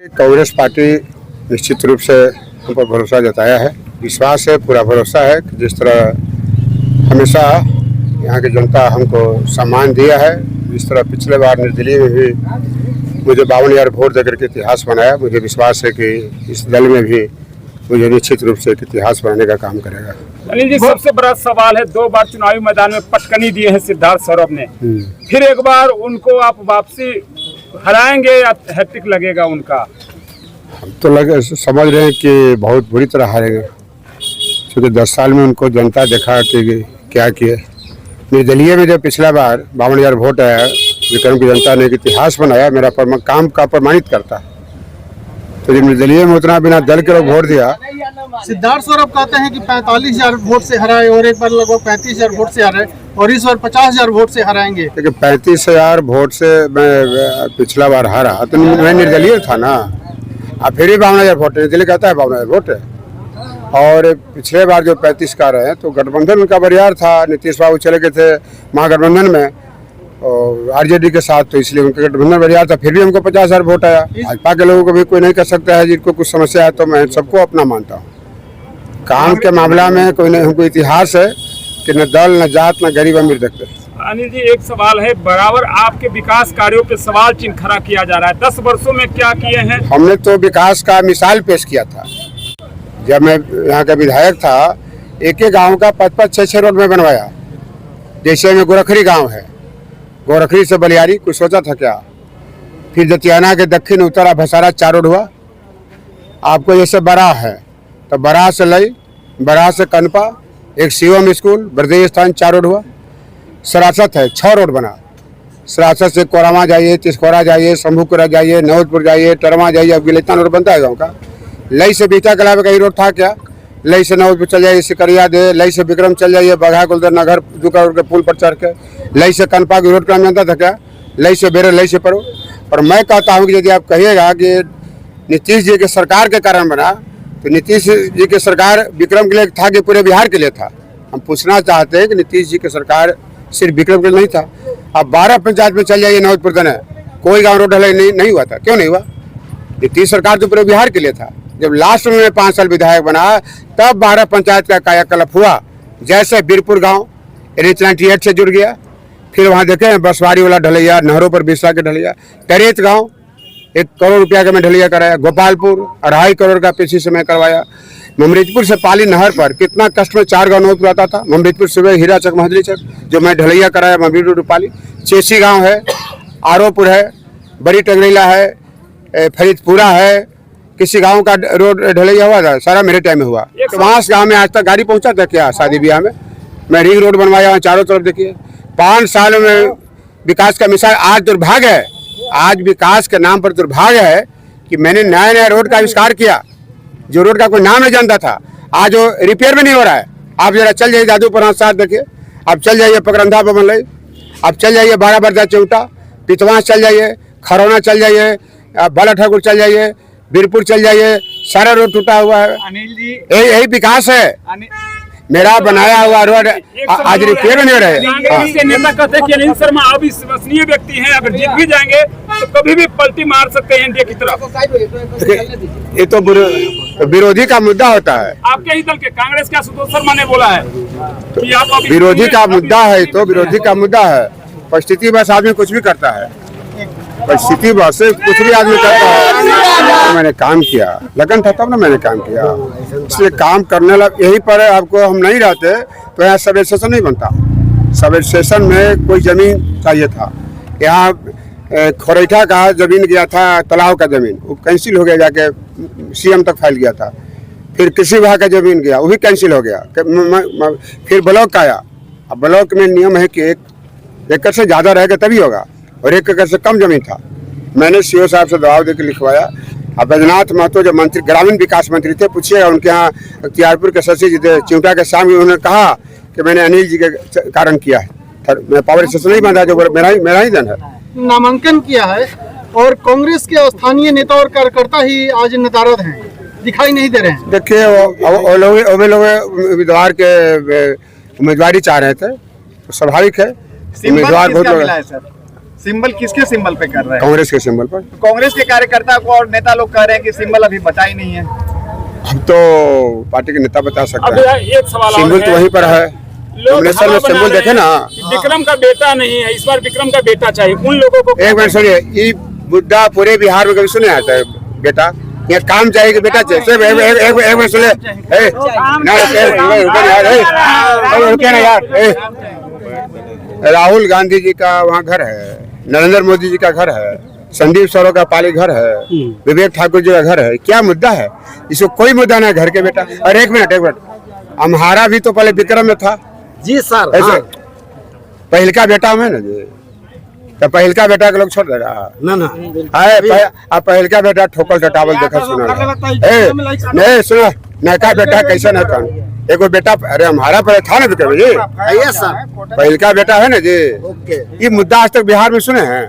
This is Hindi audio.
कांग्रेस पार्टी निश्चित रूप से हम पर भरोसा जताया है, विश्वास है, पूरा भरोसा है कि जिस तरह हमेशा यहाँ की जनता हमको सम्मान दिया है, जिस तरह पिछले बार निर्दलीय में भी मुझे 52,000 वोट देकर के इतिहास बनाया, मुझे विश्वास है कि इस दल में भी मुझे निश्चित रूप से एक इतिहास बनाने का काम करेगा। अनिल जी, सबसे बड़ा सवाल है, 2 बार चुनावी मैदान में पटकनी दिए हैं सिद्धार्थ सौरभ ने, फिर एक बार उनको आप वापसी हराएंगे या हैट्रिक लगेगा उनका? हम तो समझ रहे हैं कि बहुत बुरी तरह हारेंगे, क्योंकि 10 साल में उनको जनता देखा कि क्या किए। निर्दलीय में जब पिछला बार 52,000 वोट आया, विक्रम की जनता ने एक इतिहास बनाया, मेरा काम का प्रमाणित करता है। तो जब निर्दलीय में उतना बिना दल के लोग वोट दिया। सिद्धार्थ सौरभ कहते हैं कि 45,000 वोट से हराए और एक बार लगभग 35,000 वोट से हराए और इस बार 50,000 वोट से हराएंगे। लेकिन 35,000 वोट से मैं पिछला बार हारा तो मैं निर्दलीय था ना, अब फिर भी 52,000 वोट निर्दलीय कहता है 52,000 वोट है। और पिछले बार जो 35 का रहे तो गठबंधन उनका बरियार था, नीतीश बाबू चले गए थे महागठबंधन में और आरजेडी के साथ, तो इसलिए उनका गठबंधन बरियार था, फिर भी हमको 50,000 वोट आया। भाजपा के लोगों को भी कोई नहीं कर सकता है, जिनको कुछ समस्या है, तो मैं सबको अपना मानता हूँ। काम के मामला में कोई नहीं, हमको इतिहास है कि न दल, न जात, न गरीब अमीर देखते। अनिल जी, एक सवाल है, बराबर आपके विकास कार्यों पे सवाल चिन्ह खड़ा किया जा रहा है, 10 वर्षों में क्या किए हैं? हमने तो विकास का मिसाल पेश किया था। जब मैं यहाँ का विधायक था, एक एक गाँव का 5-5, 6-6 रोड में बनवाया। जैसे में गोरखरी गाँव है, गोरखरी से बलियारी, कुछ सोचा था क्या? फिर जतियाना के दक्षिण उत्तरा भसारा 4 रोड हुआ। आपको जैसे बराह है तो बराह से लई, बराह से कनपा, एक शिवम स्कूल, बरदई स्थान 4 रोड हुआ। सरासत है 6 रोड बना, सरासत से कोरामा जाइए, तिसकोरा जाइए, शंभूपुरा जाइए, नवतपुर जाइए, टरमा जाइए, अब गिलेतना रोड बनता है गाँव का। लई से बीता कला में कहीं रोड था क्या? लई से नवतपुर चल जाइए, सिकरिया दे, लई से विक्रम चल जाइए, बघा गुलदर नगर 2 करोड़ के पुल पर चढ़ के, लई से कनपा की रोड का जानता था क्या? लई से बेरे, लई से परो। और मैं कहता हूँ कि यदि आप कहिएगा कि नीतीश जी के सरकार के कारण बना, तो नीतीश जी की सरकार विक्रम के लिए था कि पूरे बिहार के लिए था? हम पूछना चाहते हैं कि नीतीश जी की सरकार सिर्फ विक्रम के लिए नहीं था। अब 12 पंचायत में चल जाइए, नवतपुर तक कोई गाँव रोड ढलाई नहीं हुआ था। क्यों नहीं हुआ? नीतीश सरकार तो पूरे बिहार के लिए था। जब लास्ट में मैं 5 साल विधायक बना, तब 12 पंचायत का कायाकल्प हुआ। जैसे बीरपुर गांव NH 98 से जुड़ गया, फिर वहां देखें बसवारी वाला ढलैया, नहरों पर बिस्सा के ढलैया, तरेत गांव 1 करोड़ रुपया का मैं ढलैया कराया, गोपालपुर 2.5 करोड़ का पेशी से मैं करवाया। ममरीजपुर से पाली नहर पर कितना कष्ट में 4 गाँव नौत आता था। ममरीजपुर सुबह हीरा चक, महदली चक, जो मैं ढलैया कराया ममरीजपुर पाली। चेसी गाँव है, आरोपुर है, बड़ी टंगरीला है, फरीदपुरा है, किसी गांव का रोड ढलैया हुआ था, सारा मेरे टाइम में हुआ। तो वहाँ से गाँव में आज तक गाड़ी पहुँचा था क्या? शादी ब्याह में मैं रिंग रोड बनवाया हूँ चारों तरफ। देखिए 5 साल में विकास का मिसाल। आज दुर्भाग्य है, आज विकास के नाम पर दुर्भाग्य है कि मैंने नया रोड का आविष्कार किया, जो रोड का कोई नाम नहीं जानता था, आज वो रिपेयर में नहीं हो रहा है। आप जरा चल जाइए जादूपुर साथ देखिए, आप चल जाइए पकरंधा पर बनलई, आप चल जाइए 12 बरदा चौटा, पितवास चल जाइए, खरौना चल जाइए, बाला ठाकुर चल जाइए, बीरपुर चल जाइए, सारा रोड टूटा हुआ है। अनिल जी, यही विकास है। मेरा बनाया हुआ रोड आज रिपेयर नहीं हो रहा है। नेता कहते हैं कि अनिल शर्मा अविश्वसनीय व्यक्ति हैं, अगर जीत भी जाएंगे तो कभी भी पलटी मार सकते हैं एनडीए की तरफ। ये तो विरोधी का मुद्दा होता है। आपके ही दल के कांग्रेस के आशुतोष शर्मा ने बोला है कि आप विरोधी का मुद्दा है, तो विरोधी का मुद्दा है। परिस्थिति बस आदमी कुछ भी करता है, परिस्थिति बस से कुछ भी आदमी करता है। तो मैंने काम किया, लगन था तब ना मैंने काम किया, इसलिए काम करने लग। यही पर आपको हम नहीं रहते तो यहाँ सब स्टेशन नहीं बनता। सब स्टेशन में कोई जमीन चाहिए था। यहाँ खोरैठा का जमीन गया था, तालाब का जमीन, वो कैंसिल हो गया, जाके CM तक फाइल गया था। फिर कृषि विभाग का जमीन गया, वो भी कैंसिल हो गया। फिर ब्लॉक का आया। अब ब्लॉक में नियम है कि 1 एकड़ से ज़्यादा रहेगा तभी होगा, और 1 एकड़ से कम जमीन था। मैंने CO साहब से दबाव देकर लिखवाया। अब बैजनाथ महतो जो मंत्री, ग्रामीण विकास मंत्री थे, पूछिएगा उनके यहाँ अख्तियारपुर के शशि जी थे, चिमटा के शाम, उन्होंने कहा कि मैंने अनिल जी के कारण किया है। मैं पावर स्टेशन नहीं बंधा, जो मेरा ही धन है। नामांकन किया है और कांग्रेस के स्थानीय नेता और कार्यकर्ता ही आज नदारद हैं, दिखाई नहीं दे रहे हैं। देखिए वो लोग उम्मीदवार के उम्मीदवारी चाह रहे थे, तो स्वाभाविक है। उम्मीदवार बहुत लोग सिंबल किसके सिंबल पे कर रहे हैं? कांग्रेस के सिंबल पर। कांग्रेस के कार्यकर्ता को और नेता लोग कह रहे हैं कि सिंबल अभी बचा ही नहीं है। हम तो पार्टी के नेता बता सकते अब हैं, यहाँ एक सवाल और सिंबल तो है। वहीं पर है। लोग नॉमिनेशन में हवा बना सिंबल रहे देखे ना। हैं कि विक्रम का बेटा नहीं है, इस बार विक्रम का बेटा चाहिए। उन लोगों को एक मिनट सुनिए, ये मुद्दा पूरे बिहार में कभी सुने आता है बेटा? ये काम चाहिए कि बेटा चाहिए? सिर्फ एक मिनट सुनिए, रुके ना यार। राहुल गांधी जी का वहाँ घर है, नरेंद्र मोदी जी का घर है, संदीप सरोवर का पाली घर है, विवेक ठाकुर जी का घर है। क्या मुद्दा है? इसको कोई मुद्दा नहीं घर के बेटा। और एक मिनट हमारा भी तो पहले विक्रम में था जी सर। ऐसे पहल का बेटा में ना जी, तो पहल का बेटा के लोग छोड़ देगा ना ना अब पहल का बेटा ठोकर टटावल देखा सुना नहीं सुना नयका बेटा कैसे नहीं था एगो बेटा। अरे हमारा पहले था ना विक्रम जी, यस सर। पहल का बेटा है ना जी। ओके। ये मुद्दा आज तक बिहार में सुने हैं?